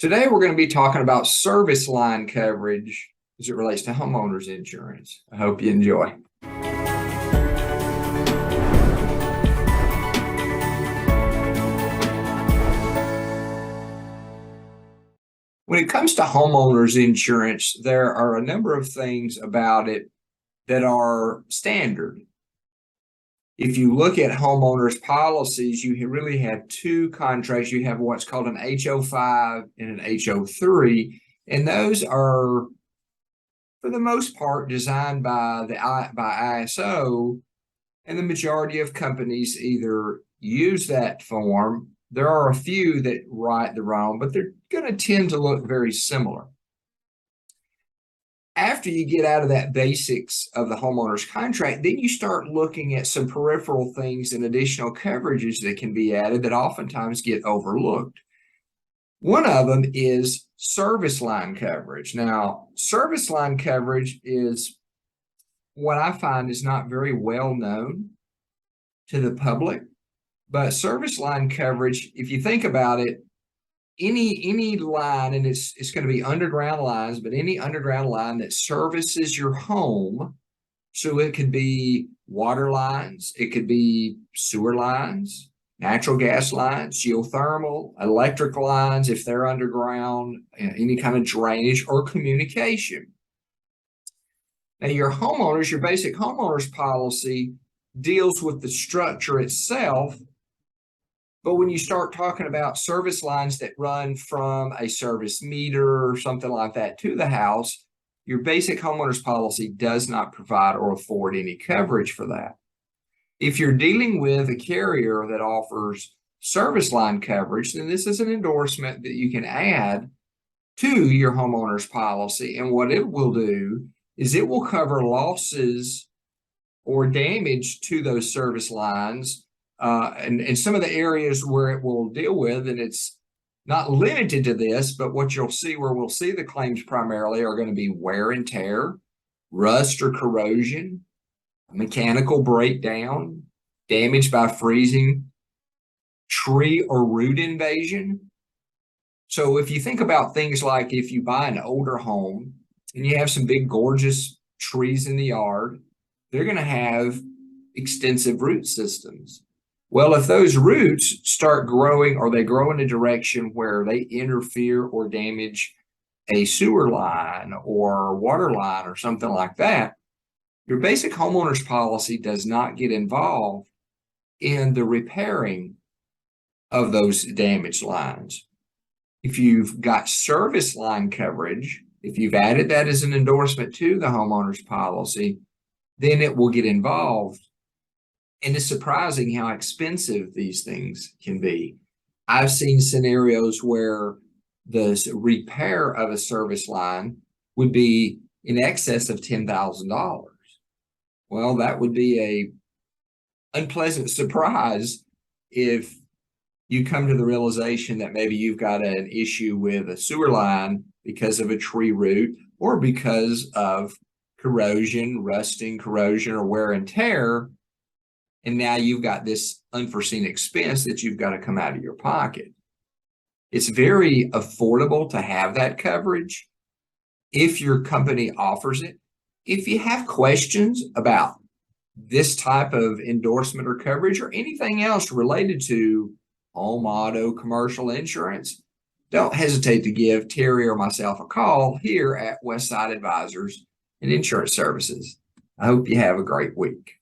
Today, we're going to be talking about service line coverage as it relates to homeowners insurance. I hope you enjoy. When it comes to homeowners insurance, there are a number of things about it that are standard. If you look at homeowners policies, you really have two contracts. You have what's called an HO5 and an HO3, and those are, for the most part, designed by ISO, and the majority of companies either use that form. There are a few that write their own, but they're going to tend to look very similar. After you get out of that basics of the homeowner's contract, then you start looking at some peripheral things and additional coverages that can be added that oftentimes get overlooked. One of them is service line coverage. Now, service line coverage is what I find is not very well known to the public, but service line coverage, if you think about it, any line, and it's going to be underground lines, but any underground line that services your home. So it could be water lines, it could be sewer lines, natural gas lines, geothermal, electric lines, if they're underground, any kind of drainage or communication. Now, your basic homeowners policy deals with the structure itself. But when you start talking about service lines that run from a service meter or something like that to the house, your basic homeowners policy does not provide or afford any coverage for that. If you're dealing with a carrier that offers service line coverage, then this is an endorsement that you can add to your homeowners policy. And what it will do is it will cover losses or damage to those service lines. And some of the areas where it will deal with, and it's not limited to this, but what you'll see where we'll see the claims primarily are going to be wear and tear, rust or corrosion, mechanical breakdown, damage by freezing, tree or root invasion. So if you think about things like if you buy an older home and you have some big gorgeous trees in the yard, they're going to have extensive root systems. Well, if those roots start growing or they grow in a direction where they interfere or damage a sewer line or water line or something like that, your basic homeowners policy does not get involved in the repairing of those damaged lines. If you've got service line coverage, if you've added that as an endorsement to the homeowners policy, then it will get involved. And it's surprising how expensive these things can be. I've seen scenarios where the repair of a service line would be in excess of $10,000. Well, that would be an unpleasant surprise if you come to the realization that maybe you've got an issue with a sewer line because of a tree root or because of corrosion, rusting, corrosion, or wear and tear. And now you've got this unforeseen expense that you've got to come out of your pocket. It's very affordable to have that coverage if your company offers it. If you have questions about this type of endorsement or coverage or anything else related to home, auto, commercial insurance, don't hesitate to give Terry or myself a call here at Westside Advisors and Insurance Services. I hope you have a great week.